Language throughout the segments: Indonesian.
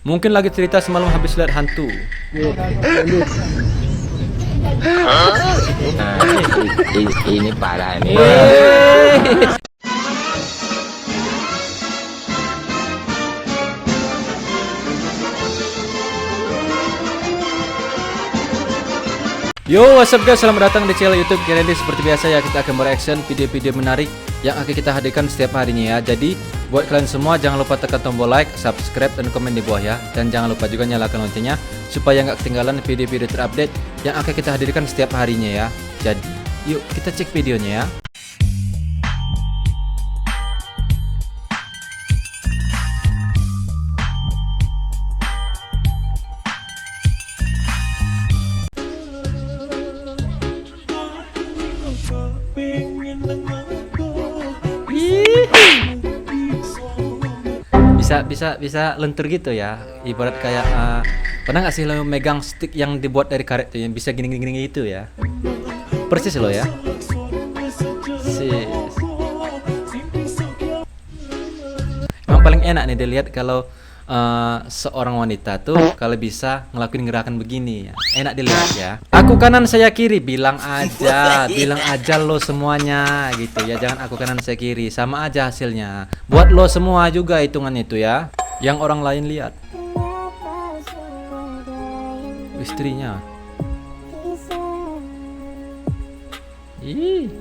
Mungkin lagi cerita semalam habis lihat hantu. Ini parah nih. Yo, what's up guys, selamat datang di channel YouTube Kennedy. Seperti biasa ya, kita akan bereaction video-video menarik yang akan kita hadirkan setiap harinya ya. Jadi buat kalian semua jangan lupa tekan tombol like, subscribe, dan komen di bawah ya. Dan jangan lupa juga nyalakan loncengnya supaya nggak ketinggalan video-video terupdate yang akan kita hadirkan setiap harinya ya. Jadi yuk kita cek videonya ya. Bisa lentur gitu ya, ibarat kayak pernah nggak sih lo megang stick yang dibuat dari karet tuh yang bisa gini-gini gitu ya, persis lo ya. Emang paling enak nih dilihat kalau seorang wanita tuh kalau bisa ngelakuin gerakan begini ya, enak dilihat ya. Aku kanan saya kiri, bilang aja lo semuanya gitu ya, jangan aku kanan saya kiri, sama aja hasilnya. Buat lo semua juga hitungan itu ya, yang orang lain lihat. Istrinya. Ih.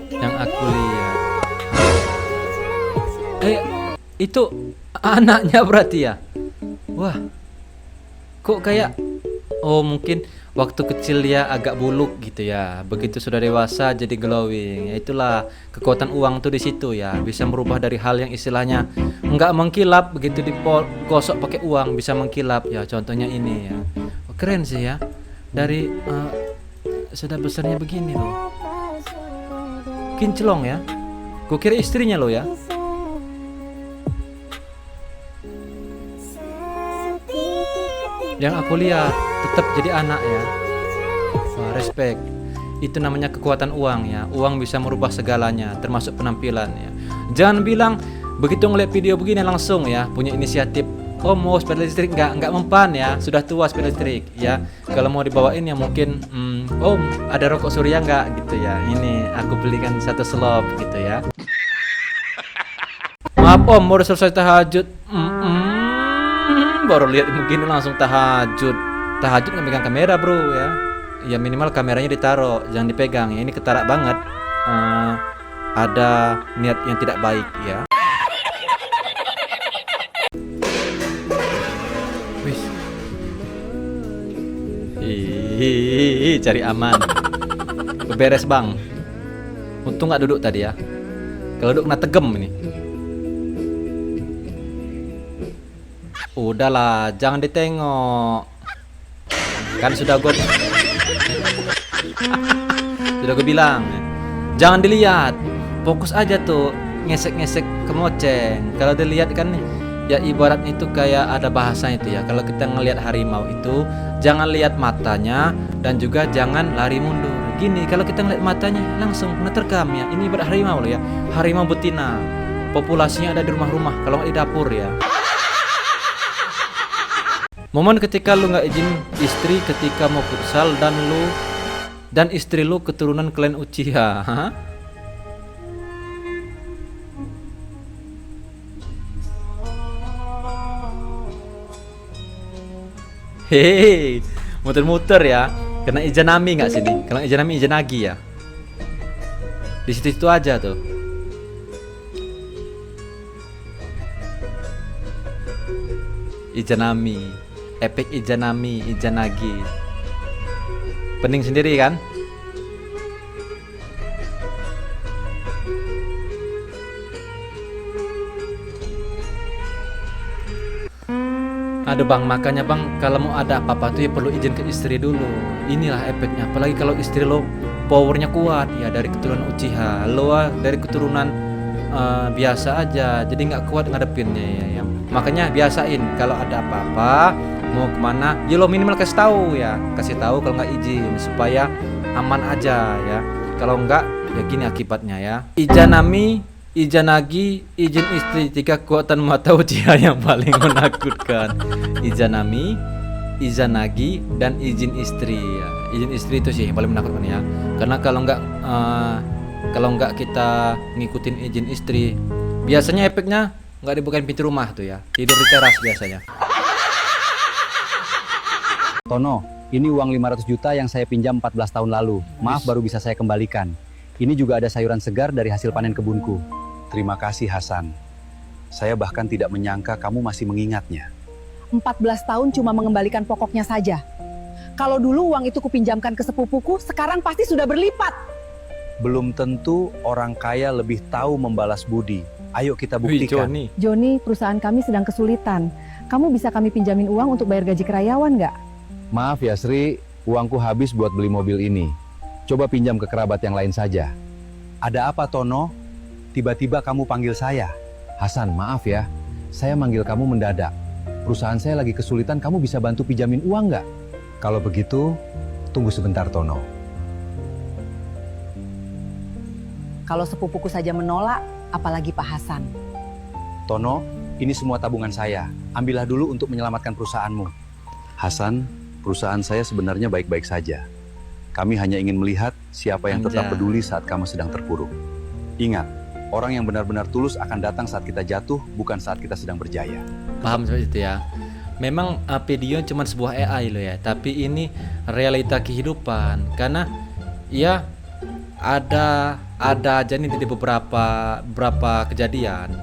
Yang aku lihat. Itu anaknya berarti ya. Wah, kok kayak, oh mungkin waktu kecil dia agak buluk gitu ya, begitu sudah dewasa jadi glowing ya. Itulah kekuatan uang tuh di situ ya, bisa merubah dari hal yang istilahnya nggak mengkilap, begitu digosok pakai uang bisa mengkilap ya. Contohnya ini ya, oh, keren sih ya. Dari sudah besarnya begini loh, kinclong ya. Gue kira istrinya lo ya. Yang aku lihat tetap jadi anak ya. Wah, respect. Itu namanya kekuatan uang ya. Uang bisa merubah segalanya, termasuk penampilan ya. Jangan bilang begitu ngeliat video begini langsung ya punya inisiatif, oh mau sepeda listrik, nggak mempan ya, sudah tua sepeda listrik ya. Kalau mau dibawain ya mungkin om ada rokok surya nggak gitu ya, ini aku belikan satu slop gitu ya. Maaf om, baru selesai tahajud. Baru lihat begini langsung tahajud nggak megang kamera bro ya. Ya minimal kameranya ditaruh, jangan dipegang ya, ini ketara banget. Ada niat yang tidak baik ya. Wis. Cari aman. Beres bang. Untung nggak duduk tadi ya. Kalau duduk kena tegem ini. Udahlah, jangan ditengok. Kan sudah gue bilang, jangan dilihat. Fokus aja tuh, ngesek-ngesek ke moceng. Kalau dilihat kan ya ibarat itu kayak ada bahasa itu ya. Kalau kita ngelihat harimau itu jangan lihat matanya dan juga jangan lari mundur. Gini, kalau kita ngelihat matanya langsung kena terkam ya. Ini ibarat harimau loh ya. Harimau betina. Populasinya ada di rumah-rumah, kalau nggak di dapur ya. Momen ketika lu nggak izin istri ketika mau futsal dan istri lu keturunan klan Uchiha. Hehehe, muter-muter ya. Kena Izanami nggak sini? Kalau Izanami Izanagi ya. Di situ aja tuh. Izanami. Epic Izanami, Izanagi. Pening sendiri kan? Aduh bang, makanya bang kalau mau ada apa-apa tuh ya perlu izin ke istri dulu. Inilah efeknya. Apalagi kalau istri lo powernya kuat ya, dari keturunan Uchiha. Lo dari keturunan biasa aja, jadi nggak kuat ngadepinnya ya. Makanya biasain kalau ada apa-apa mau kemana, ya lo minimal kasih tahu kalau nggak izin supaya aman aja ya. Kalau nggak ya gini akibatnya ya. Izanami Izanagi, izin istri, 3 kekuatan mata ujian yang paling menakutkan. Izanami, Izanagi, dan izin istri ya. Izin istri itu sih yang paling menakutkan ya. Karena kalau nggak kita ngikutin izin istri, biasanya efeknya nggak dibukain pintu rumah tuh ya. Tidur di teras biasanya. Tono, ini uang 500 juta yang saya pinjam 14 tahun lalu. Maaf baru bisa saya kembalikan. Ini juga ada sayuran segar dari hasil panen kebunku. Terima kasih Hasan. Saya bahkan tidak menyangka kamu masih mengingatnya. 14 tahun cuma mengembalikan pokoknya saja. Kalau dulu uang itu kupinjamkan ke sepupuku, sekarang pasti sudah berlipat. Belum tentu orang kaya lebih tahu membalas budi. Ayo kita Wih, buktikan. Joni. Joni, perusahaan kami sedang kesulitan. Kamu bisa kami pinjamin uang untuk bayar gaji karyawan nggak? Maaf ya Sri, uangku habis buat beli mobil ini. Coba pinjam ke kerabat yang lain saja. Ada apa Tono? Tiba-tiba kamu panggil saya. Hasan, maaf ya. Saya manggil kamu mendadak. Perusahaan saya lagi kesulitan, kamu bisa bantu pinjamin uang nggak? Kalau begitu, tunggu sebentar Tono. Kalau sepupuku saja menolak, apalagi Pak Hasan. Tono, ini semua tabungan saya. Ambillah dulu untuk menyelamatkan perusahaanmu. Hasan, perusahaan saya sebenarnya baik-baik saja. Kami hanya ingin melihat siapa yang tetap Anjay. peduli saat kamu sedang terpuruk. Ingat, orang yang benar-benar tulus akan datang saat kita jatuh, bukan saat kita sedang berjaya. Paham seperti itu ya. Memang video cuma sebuah AI loh ya, tapi ini realita kehidupan. Karena ya ada aja nih di beberapa kejadian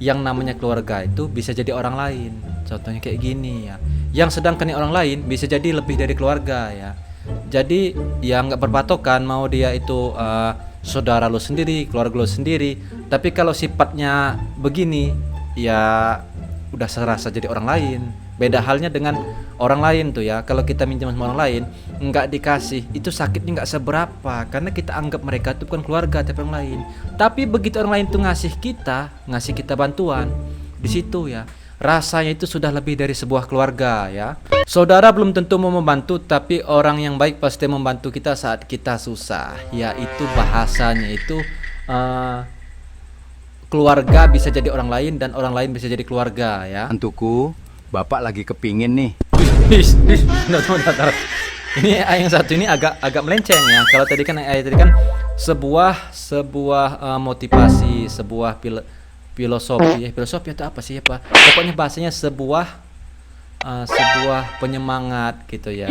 yang namanya keluarga itu bisa jadi orang lain. Contohnya kayak gini ya. Yang sedangkan orang lain bisa jadi lebih dari keluarga ya. Jadi ya nggak berpatokan mau dia itu saudara lo sendiri, keluarga lo sendiri. Tapi kalau sifatnya begini ya udah serasa jadi orang lain. Beda halnya dengan orang lain tuh ya. Kalau kita minjem sama orang lain nggak dikasih, itu sakitnya nggak seberapa karena kita anggap mereka itu bukan keluarga tapi orang lain. Tapi begitu orang lain tuh ngasih kita bantuan, di situ ya rasanya itu sudah lebih dari sebuah keluarga ya. Saudara belum tentu mau membantu, tapi orang yang baik pasti membantu kita saat kita susah. Ya itu bahasanya itu keluarga bisa jadi orang lain dan orang lain bisa jadi keluarga ya. Antuku, Bapak lagi kepingin nih. Bentar. Ini AI yang satu ini agak melenceng ya. Kalau tadi kan AI tadi kan sebuah motivasi, sebuah filosofi atau apa sih ya Pak? Pokoknya bahasanya sebuah penyemangat gitu ya,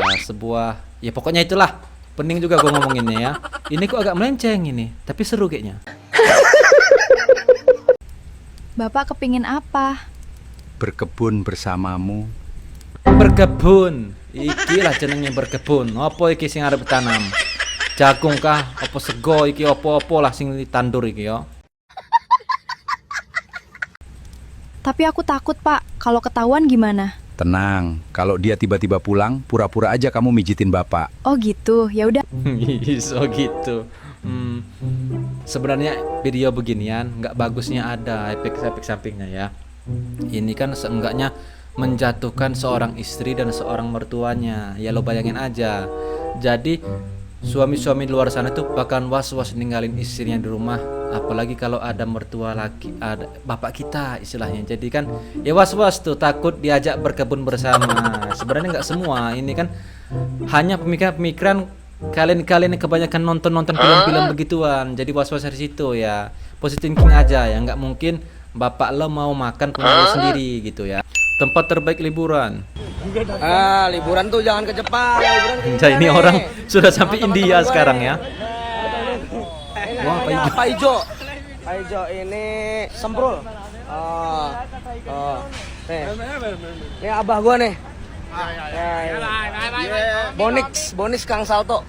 ya pokoknya itulah. Pening juga gue ngomonginnya ya. Ini kok agak melenceng ini, tapi seru kayaknya. Bapak kepingin apa? Berkebun bersamamu. Berkebun. Iki lah jenengnya berkebun. Apa iki sing arep tanam? Jagung kah? Apa sego iki apa-apa lah sing ditandur iki ya. Tapi aku takut, Pak. Kalau ketahuan gimana? Tenang, kalau dia tiba-tiba pulang, pura-pura aja kamu mijitin Bapak. Oh gitu. Ya udah. So gitu. Sebenarnya video beginian nggak bagusnya ada efek sampingnya ya. Ini kan seenggaknya menjatuhkan seorang istri dan seorang mertuanya. Ya lo bayangin aja. Jadi suami-suami di luar sana tuh bahkan was-was ninggalin istrinya di rumah, apalagi kalau ada mertua lagi, ada bapak kita istilahnya. Jadi kan ya was-was tuh, takut diajak berkebun bersama. Sebenarnya nggak semua, ini kan hanya pemikiran kalian yang kebanyakan nonton film-film begituan. Jadi was-was dari situ ya. Positive thinking aja ya, nggak mungkin bapak lo mau makan punya lo sendiri gitu ya. Tempat terbaik liburan. Liburan tuh jangan ke Jepang, liburan ke Jadi ini India orang nih. sudah sampai Sama India teman-teman gue sekarang nih. ya. Wah, Pak Ijo. Pak Ijo ini semprul. Nih. Ini abah gua nih. Bonix Kang Salto.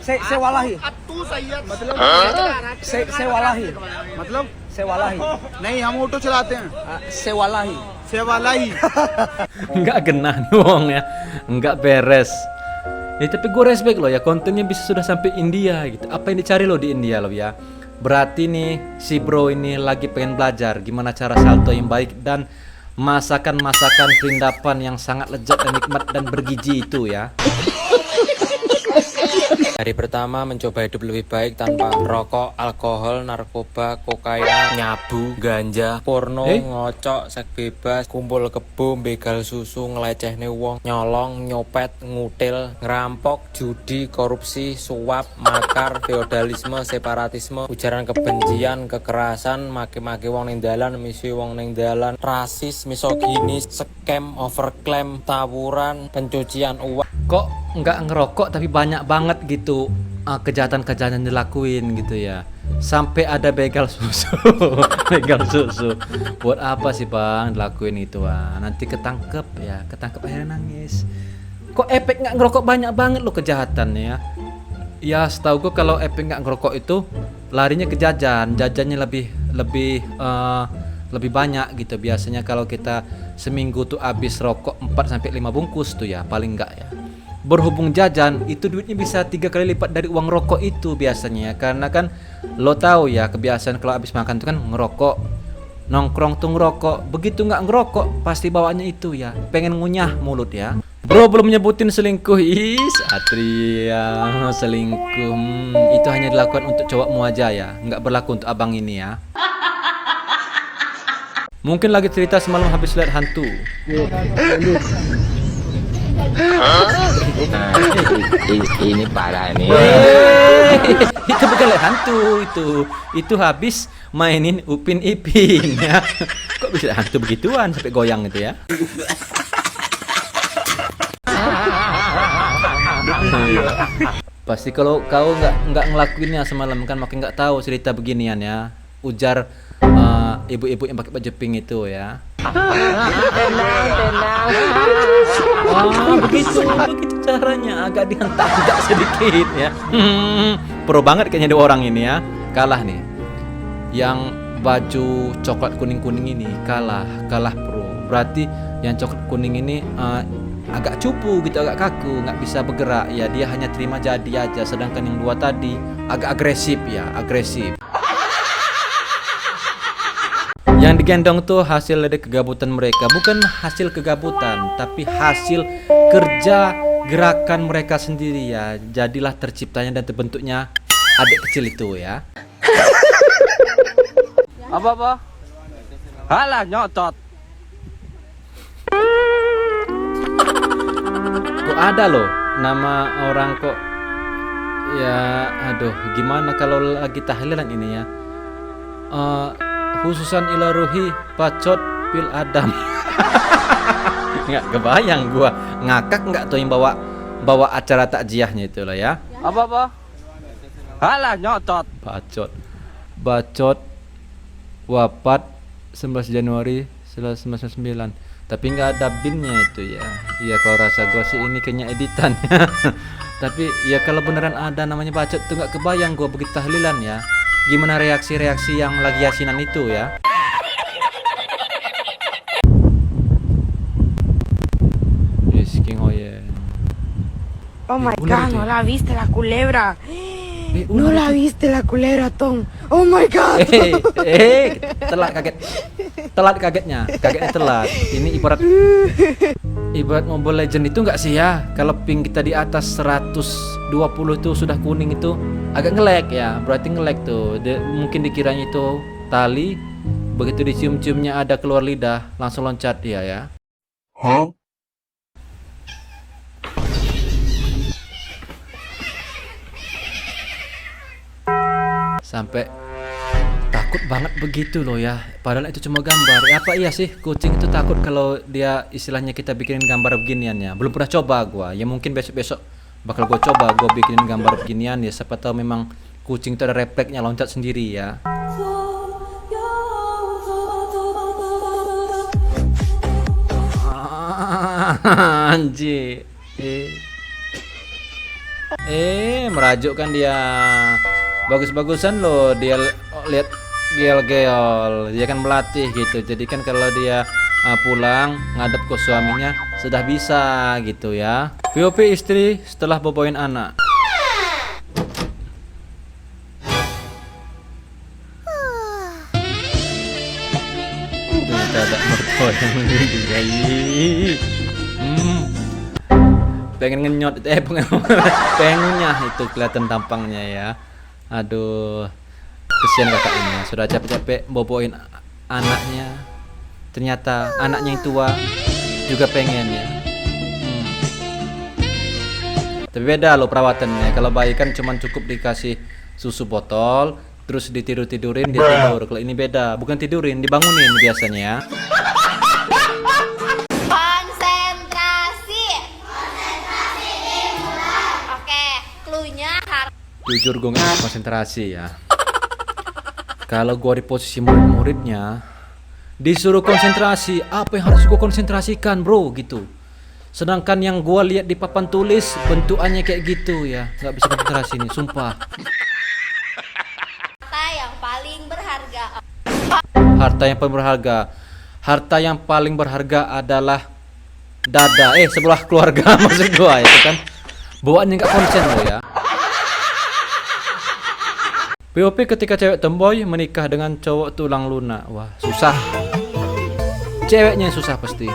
Se walahi. Se walahi. Sewalahi. नहीं हम ऑटो चलाते हैं Sewalahi. सेवाला ही Nggak genah doang ya, nggak beres. Ya tapi gue respect loh ya, kontennya bisa sudah sampai India gitu. Apa yang dicari lo di India lo ya? Berarti nih si bro ini lagi pengen belajar gimana cara salto yang baik dan masakan perindapan yang sangat lezat dan nikmat dan bergizi itu ya. Hari pertama mencoba hidup lebih baik tanpa rokok, alkohol, narkoba, kokain, nyabu, ganja, porno, ngocok, seks bebas, kumpul kebo, begal susu, ngelecehne wong, nyolong, nyopet, ngutil, ngerampok, judi, korupsi, suap, makar, feodalisme, separatisme, ujaran kebencian, kekerasan, maki-maki wong ning dalan, misi wong ning dalan, rasis, misoginis, scam, overclaim, tawuran, pencucian uang. Kok nggak ngerokok tapi banyak banget gitu kejahatan-kejahatan yang dilakuin gitu ya. Sampai ada begal susu. Begal susu. Buat apa sih bang dilakuin itu? Nanti ketangkep ya, ketangkep akhirnya nangis. Kok efek nggak ngerokok banyak banget lo kejahatannya ya? Ya setahu gue kalau efek nggak ngerokok itu larinya ke jajan. Jajannya lebih banyak gitu. Biasanya kalau kita seminggu tuh habis rokok 4 sampai 5 bungkus tuh ya paling enggak ya. Berhubung jajan itu duitnya bisa 3 kali lipat dari uang rokok itu biasanya, karena kan lo tahu ya kebiasaan kalau habis makan tuh kan ngerokok, nongkrong tuh ngerokok. Begitu nggak ngerokok pasti bawaannya itu ya pengen ngunyah mulut ya. Bro belum nyebutin selingkuh. Satria selingkuh. Itu hanya dilakukan untuk cowokmu aja ya, nggak berlaku untuk abang ini ya. Mungkin lagi cerita semalam habis lihat hantu. Ini parah nih. Itu bukan lihat hantu, itu habis mainin Upin Ipin ya. Kok bisa hantu begituan sampai goyang gitu ya? Pasti kalau kau nggak ngelakuinnya semalam kan makin nggak tahu cerita beginian ya. Ujar ibu-ibu yang pakai baju pink itu ya. Begitu caranya, agak dihentak sedikit ya. Pro banget kayaknya ada orang ini ya. Kalah nih. Yang baju coklat kuning-kuning ini kalah pro. Berarti yang coklat kuning ini agak cupu gitu, agak kaku, nggak bisa bergerak ya, dia hanya terima jadi aja. Sedangkan yang dua tadi agak agresif ya, agresif. Yang digendong tuh hasil dari kegabutan mereka, bukan hasil kegabutan, tapi hasil kerja gerakan mereka sendiri ya. Jadilah terciptanya dan terbentuknya adik kecil itu ya. Apa? Halah nyotot. Kok ada loh nama orang kok ya, aduh gimana kalau lagi tahlilan ini ya. Khususan ilaruhi pacot pil adam. Nggak kebayang gua, ngakak nggak tuh yang bawa acara takjiahnya itu lah ya. Apa? Halah nyotot. Bacot wafat 11 Januari 1999. Tapi nggak ada binnya itu ya. Iya kalau rasa gua sih ini kayaknya editan ya. Tapi ya kalau beneran ada namanya bacot tuh nggak kebayang gua begitu tahlilan ya. Gimana reaksi-reaksi yang lagi yasinan itu ya? Yes, King Oyen. Oh my god, no la viste la culebra. No la viste la culebra, Tom. Oh my god. Telat kagetnya. Kagetnya telat. Ini ibarat Mobile Legend itu enggak sih ya? Kalau ping kita di atas 120 tuh sudah kuning itu agak nge-lag ya. Berarti nge-lag tuh. Mungkin dikiranya itu tali, begitu dicium-ciumnya ada keluar lidah, langsung loncat dia ya. Sampai takut banget begitu loh ya. Padahal itu cuma gambar. Ya apa iya sih kucing itu takut kalau dia istilahnya kita bikinin gambar beginiannya. Belum pernah coba gua. Ya mungkin besok-besok bakal gua coba gua bikinin gambar beginian ya. Siapa tahu memang kucing itu ada refleksnya loncat sendiri ya. Anjir. Merajukkan dia. Bagus-bagusan loh dia lihat geol-geol. Dia kan melatih gitu. Jadi kan kalau dia pulang ngadep ke suaminya sudah bisa gitu ya. POV istri setelah boboin anak. Ternyata ada mertua yang melindungi. pengen ngenyot pengen ngunyah itu kelihatan tampangnya ya. Aduh, kesian kakak ini ya. Sudah capek-capek boboin anaknya, ternyata anaknya yang tua juga pengen ya. Tapi beda loh perawatannya. Kalau bayi kan cuman cukup dikasih susu botol, terus ditidurin dia tidur. Kalau ini beda, bukan tidurin, dibangunin biasanya ya. Jujur gue nggak konsentrasi ya. Kalau gue di posisi murid-muridnya, disuruh konsentrasi, apa yang harus gue konsentrasikan bro gitu. Sedangkan yang gue lihat di papan tulis bentukannya kayak gitu ya, nggak bisa konsentrasi nih, sumpah. Harta yang paling berharga. Harta yang paling berharga. Harta yang paling berharga adalah dada. Sebelah keluarga maksud gue itu kan. Bawaannya nggak konsen lo ya. POP ketika cewek tomboy menikah dengan cowok tulang lunak. Wah, susah. Ceweknya yang susah pasti.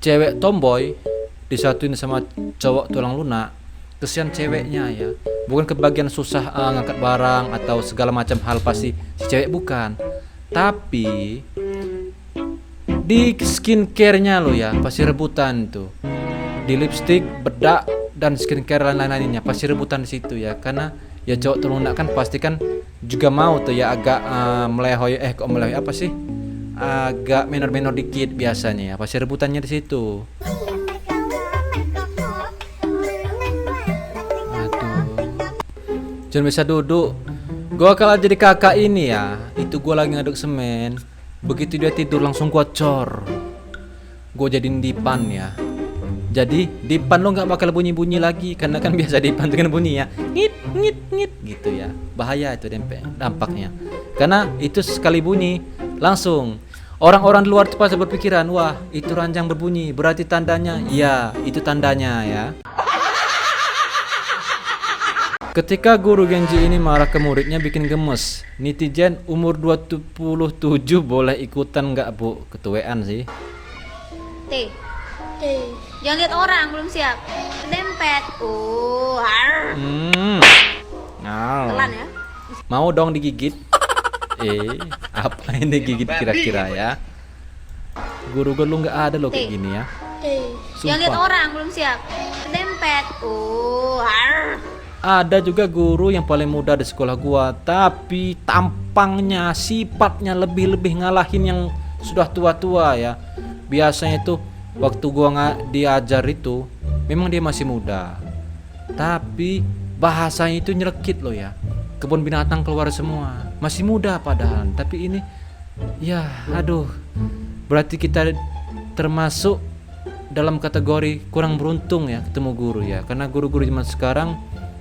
Cewek tomboy disatuin sama cowok tulang lunak. Kesian ceweknya ya. Bukan kebagian susah ngangkat barang atau segala macam hal pasti si cewek bukan. Tapi di skincare-nya lo ya pasti rebutan tuh. Di lipstick, bedak dan skincare lain-lainnya pasti rebutan di situ ya, karena ya cowok tulang lunak kan pasti kan juga mau tuh ya agak melehoy kok melehoy apa sih, agak menor-menor dikit biasanya ya, pasti rebutannya di situ. Aduh, jangan bisa duduk. Gua kalau jadi kakak ini ya, itu gua lagi ngaduk semen, begitu dia tidur langsung gua cor, gua jadiin dipan ya. Jadi dipan lo nggak bakal bunyi-bunyi lagi, karena kan biasa dipan dengan bunyi ya ngit ngit ngit gitu ya. Bahaya itu dampaknya, karena itu sekali bunyi langsung orang-orang di luar tuh pasti berpikiran, wah itu ranjang berbunyi berarti tandanya, ya itu tandanya ya. Ketika guru Genji ini marah ke muridnya bikin gemes. Netizen umur 27 boleh ikutan nggak bu? Ketuaan sih. Jangan lihat orang belum siap. Dempet. Telan ya. Mau dong digigit? Apa ini digigit kira-kira ya? Guru lu nggak ada loh kayak gini ya. Jangan lihat orang belum siap. Dempet. Ada juga guru yang paling muda di sekolah gua, tapi tampangnya, sifatnya lebih ngalahin yang sudah tua-tua ya. Biasanya itu waktu gua nggak diajar itu, memang dia masih muda, tapi bahasanya itu nyelekit loh ya. Kebun binatang keluar semua, masih muda padahal. Tapi ini, ya aduh, berarti kita termasuk dalam kategori kurang beruntung ya ketemu guru ya. Karena guru-guru zaman sekarang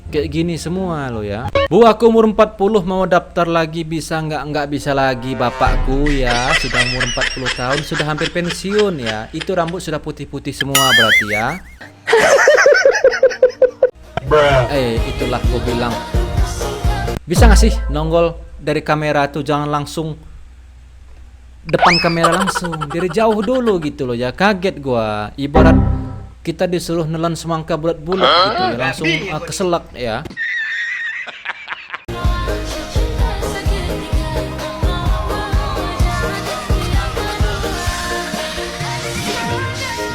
kayak gini semua lo ya. Bu, aku umur 40 mau daftar lagi, bisa nggak bisa lagi bapakku ya. Sudah umur 40 tahun, sudah hampir pensiun ya. Itu rambut sudah putih-putih semua berarti ya. Itulah gue bilang. Bisa nggak sih nonggol dari kamera tuh jangan langsung depan kamera langsung, dari jauh dulu gitu loh ya. Kaget gua, ibarat kita disuruh nelan semangka bulat-bulat gitu ya, langsung keselak ya.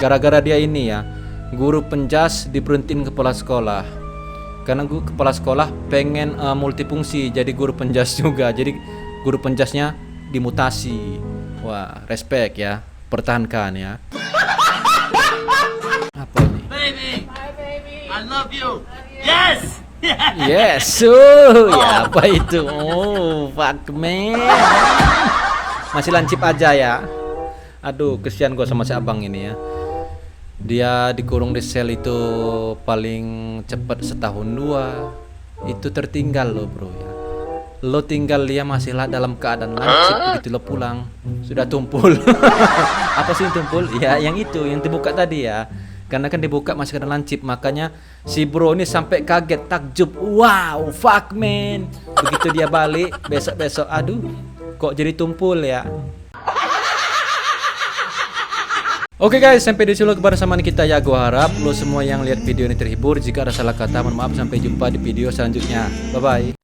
Gara-gara dia ini ya, guru penjas diberhentiin kepala sekolah. Karena kepala sekolah pengen multifungsi jadi guru penjas juga. Jadi guru penjasnya dimutasi. Wah, respect ya, pertahankan ya. Apa ini? Baby, I love you. Yes. Yes, ya apa itu? Oh, fuck man. Masih lancip aja ya. Aduh, kesian gue sama si abang ini ya. Dia dikurung di sel itu paling cepat setahun 2. Itu tertinggal lo bro ya. Lo tinggal dia masih lah dalam keadaan lancip, begitu lo pulang sudah tumpul. Apa sih yang tumpul? Ya yang itu yang dibuka tadi ya. Karena kan dibuka masih keadaan lancip, makanya si bro ini sampai kaget takjub. Wow, fuck man. Begitu dia balik besok-besok, aduh kok jadi tumpul ya. Oke guys, sampai di sini kebersamaan kita ya. Gua harap lo semua yang lihat video ini terhibur. Jika ada salah kata, mohon maaf. Sampai jumpa di video selanjutnya. Bye bye.